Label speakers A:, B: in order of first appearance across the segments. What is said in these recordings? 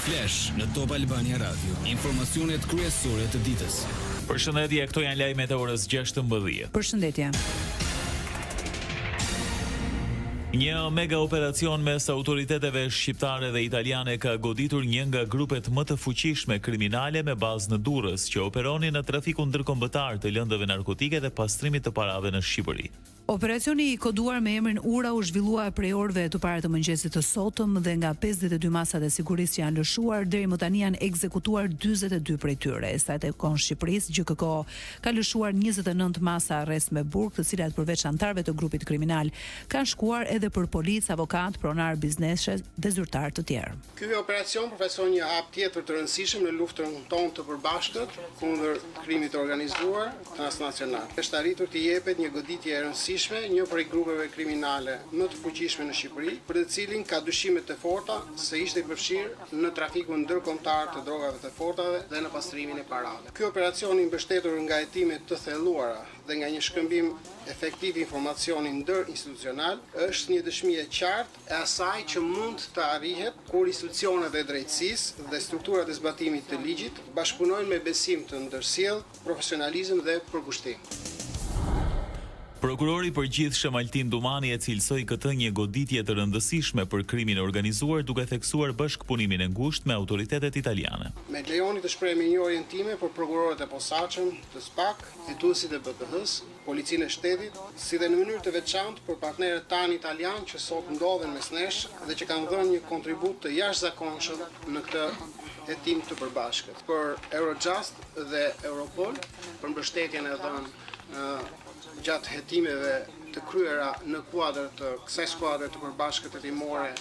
A: Flash në Top Albania Radio. Informacionet kryesore të ditës.
B: Përshëndetje, këto janë lajmet e orës 16.
C: Përshëndetje.
B: Një mega operacion mes autoriteteve shqiptare dhe italiane ka goditur një nga grupet më të fuqishme kriminale me bazë në Durrës, që operonin në trafikun ndërkombëtar të lëndëve narkotike dhe pastrimit të parave në Shqipëri.
C: Operacioni i koduar me emrin Ura u zhvillua prej orëve të parë të mëngjesit të sotëm dhe nga 52 masat e sigurisë që janë lëshuar, deri më tani janë ekzekutuar 42 prej tyre. Sa e kon Shqipërisë, GKK ka lëshuar 29 masa arrest me burg, të cilat përveç antarëve të grupit kriminal kanë shkuar edhe për policë, avokat, pronar bizneshe dhe zyrtar të tjerë.
D: Ky operacion përfaqëson një hap tjetër të rëndësishëm në luftën tonë të përbashkët kundër krimit të organizuar transnacional. Është arritur të jepet një goditje e rëndësishme një prej grupeve kriminale më të fuqishme në Shqipëri, për të cilin ka dyshime të forta se ishte përfshirë në trafikun ndërkombëtar të drogave të fortave dhe në pastrimin e parave. Ky operacion i mbështetur nga hetime të thelluara dhe nga një shkëmbim efektiv informacioni ndërinstitucional është një dëshmi e qartë e asaj që mund të arrihet kur institucionet e drejtësisë dhe strukturat e zbatimit të ligjit bashkëpunojnë me besim të ndërsjellë, profesionalizëm dhe përkushtim.
B: Prokurori përgjithshëm Altin Dumani e cilësoi këtë një goditje të rëndësishme për krimin e organizuar, duke theksuar bashkëpunimin e ngushtë me autoritetet italiane.
D: Me lejoni të shprehemi një orientime për prokurorët e posaçëm të SPAK, fituesit e BPH-s, policinë e shtetit, si dhe në mënyrë të veçantë për partnerët tanë italianë që sot ndodhen mes nesh dhe që kanë dhënë një kontribut të jashtëzakonshëm në këtë hetim të përbashkët. Për Eurojust dhe Europol, për mbështetjen e dhënë gjatë hetimeve të kryera në kuadër të kësaj skuadre të përbashkët hetimore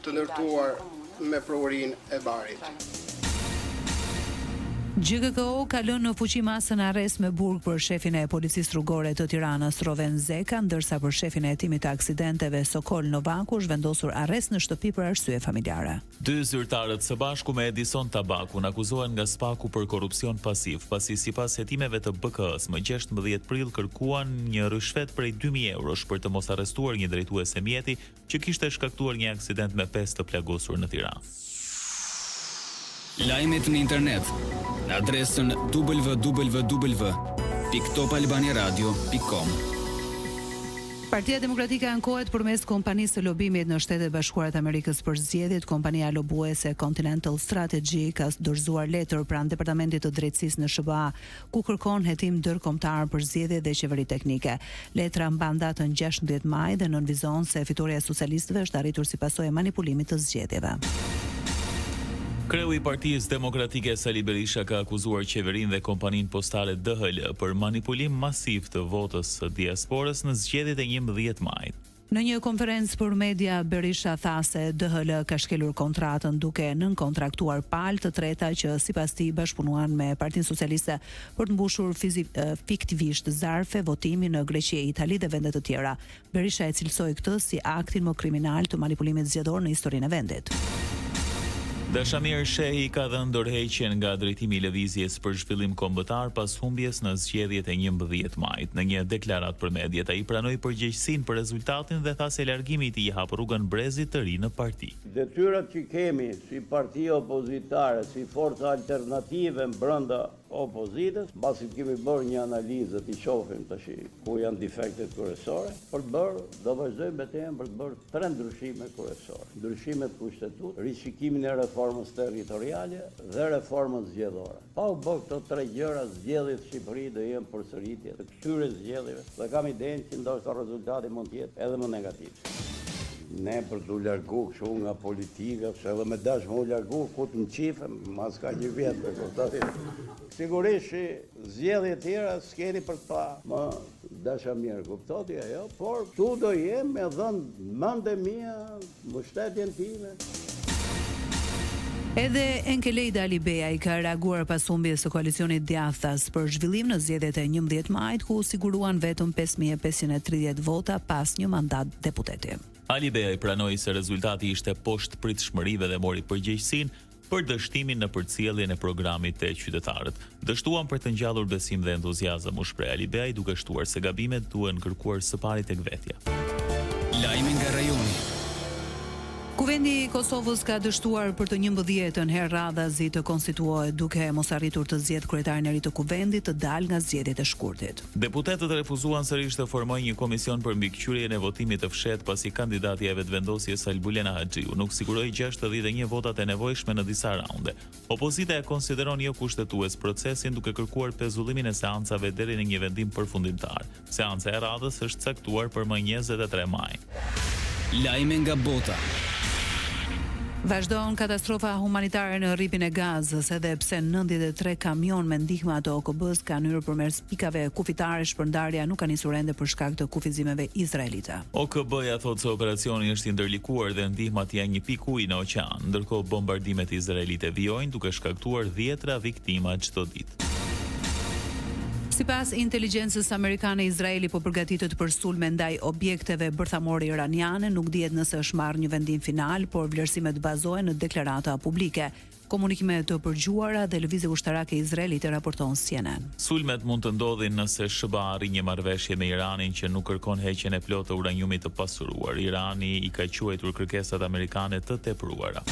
D: të ndërtuar me provërinë e Barit.
C: GKK ka lënë në fuqi masën arrest me burg për shefin e policisë rrugore të Tiranës Roven Zeka, ndërsa për shefin e hetimit të aksidenteve Sokol Novaku është vendosur arrest në shtëpi për arsye familjare.
B: 2 zyrtarët së bashku me Edison Tabakun akuzohen nga SPAK-u për korrupsion pasiv, pasi sipas hetimeve të BK-s më 16 prill kërkuan një rishfet prej 2000 eurosh për të mos arrestuar një drejtues e mjeti që kishte shkaktuar një aksident me pesë të plagosur në Tiranë.
A: Lajmet në internet në adresën www.topalbaniaradio.com.
C: Partia Demokratike ankohet përmes kompanisë të lobimit në Shtetet Bashkuara të Amerikës për zgjedhjet. Kompania lobuese Continental Strategy ka dorëzuar letër pranë Departamentit të Drejtësisë në SBA, ku kërkon hetim ndërkombëtar për zgjedhjet dhe qeveri teknike. Letra mban datën 16 maj dhe nënvizon se fitoria e socialistëve është arritur si pasojë e manipulimit të zgjedhjeve.
B: Kreu i Partisë Demokratike Sali Berisha ka akuzuar qeverinë dhe kompaninë postale DHL për manipulim masiv të votës së diasporës në zgjedhjet e 11 majit.
C: Në një konferencë për media, Berisha tha se DHL ka shkelur kontratën duke nënkontraktuar palë të treta që sipas tij bashkëpunuan me Partinë Socialiste për të mbushur fiktivisht zarfe votimi në Greqi, Itali dhe vende të tjera. Berisha e cilësoi këtë si aktin më kriminal të manipulimit zgjedhor në historinë e vendit.
B: Dashamir Shehi ka dhënë dorëheqjen nga drejtimi i lëvizjes për zhvillim kombëtar pas humbjes në zgjedhjet e 11 majit. Në një deklaratë për mediat, ai pranoi përgjegjësinë për rezultatin dhe tha se largimi i tij i hap rrugën brezit të ri në parti.
E: Detyrat që kemi si parti opozitare, si forca alternative brenda opozitës, mbasi kemi bërë një analizë të shohim tash ku janë defektet kryesore, për të bërë, do vazhdojmë betejën për të bërë 3 ndryshime kryesore. Ndryshimet kushtetut, rishikimin e reformës territoriale dhe reformën zgjedhore. Pa u bërë këto 3 gjëra, zgjedhjet në Shqipëri do jenë përsëritje të këtyre zgjedhjeve dhe kam idenë që ndoshta rezultati mund të jetë edhe më negativ. Ne për të largu kështu nga politika, se edhe me dash më u largu, ku të më qifem, mas ka një vjetë për këtatit. Sigurisht, zgjedhje tjera s'keni për të pa, më dasha mirë, kuptoti ajo, por tu do jem me dhënë mende mia, mbështetjen time.
C: Edhe Enkelejda Alibeja i ka reaguar pas humbjes së koalicionit djathtas për zhvillim në zgjedhjet e 11 majit, ku siguruan vetëm 5530 vota pas një mandat deputeti.
B: Alibeja i pranoi se rezultati ishte poshtë pritshmërive dhe mori përgjegjësinë për dështimin në përcjelljen e programit të qytetarët. Dështuan për të ngjallur besim dhe entuziazëm, u shpreh Alibeja, duke shtuar se gabimet duhen kërkuar së pari tek vetja.
A: Lajmi nga rajoni.
C: Kuvendi i Kosovës ka dështuar për të 11-ën herë radhazi të konstituohet duke mos arritur të zgjedhë kryetarin e ri të kuvendit të dalë nga zgjedhjet e shkurtit.
B: Deputetët refuzuan sërish të formojnë një komision për mbikëqyrjen e votimit të fshehtë pasi kandidati e vetëvendosjes Albulena Haxhiu nuk siguroi 61 votat e nevojshme në disa raunde. Opozita e konsideron jo kushtetues procesin duke kërkuar pezullimin e seancave deri në një vendim përfundimtar. Seanca e radhës është caktuar për më 23 maj.
A: Lajme nga bota.
C: Vazhdon katastrofa humanitare në rripin e Gazës, edhe pse 93 kamion me ndihmë të OKB-s kanë hyrë përmes pikave kufitare, shpërndarja nuk ka nisur ende për shkak të kufizimeve izraelite.
B: OKB-ja thotë se operacioni është i ndërlikuar dhe ndihmat janë një pikë uji në oqean, ndërkohë bombardimet izraelite vijojnë duke shkaktuar 10 viktima çdo ditë.
C: Sipas inteligjencës amerikane, Izraeli po përgatitet për sulme ndaj objekteve bërthamore iraniane, nuk dihet nëse është marrë një vendim final, por vlerësimet bazohen në deklarata publike. Komunikime të përgjuara dhe lëvizje ushtarake izraelite, raporton CNN.
B: Sulmet mund të ndodhin nëse SBA arrin një marrëveshje me Iranin që nuk kërkon heqjen e plotë të uraniumit të pasuruar. Irani i ka quajtur kërkesat amerikane të tepruara.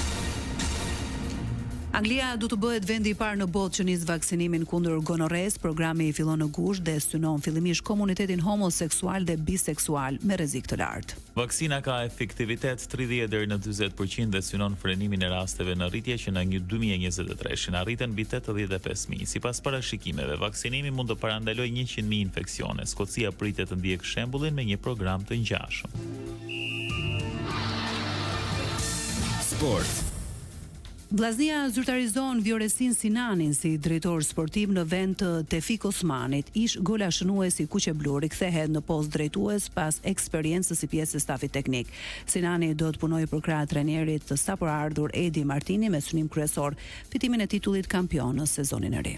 C: Anglia do të bëhet vendi i parë në botë që nis vaksinimin kundër gonorres. Programi i fillon në gusht dhe synon fillimisht komunitetin homoseksual dhe biseksual me rrezik të lartë.
B: Vaksina ka efektivitet 30 deri në 40% dhe synon frenimin e rasteve në rritje që në 2023 arritën mbi 85.000. Sipas parashikimeve, vaksinimi mund të parandalojë 100.000 infeksione. Skocia pritet të ndjekë shembullin me një program të ngjashëm.
A: Sport.
C: Vllaznia zyrtarizon Vjoresin Sinanin si drejtor sportiv në vend të Tefik Osmanit. Ish golashënuesi kuqebluri kthehet në postë drejtues pas eksperiencës si pjesë e stafit teknik. Sinani do të punojë për krah trajnerit të sapoardhur Edi Martini me synim kryesor fitimin e titullit kampion në sezonin e ri.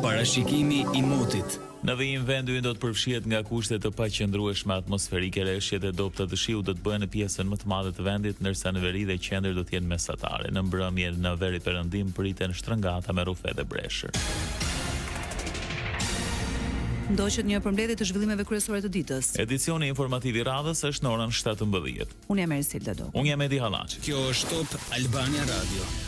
A: Parashikimi i motit.
B: Në vijim vendi do të përfshihet nga kushte të paqëndrueshme atmosferike, rreshjet e dobta të shiut do të bëhen në pjesën më të madhe të vendit, ndërsa në veri dhe qendër do të jenë mesatare. Në mbrëmje në veri perëndim priten shtrëngata me rufe dhe breshër.
C: Ndoqet një përmbledhje të zhvillimeve kryesore të ditës.
B: Edicioni informativ i radhës është në orën 17.
C: Unë jam Ersilda Doku.
B: Unë jam Edi Hallaçi.
A: Kjo është Top Albania Radio.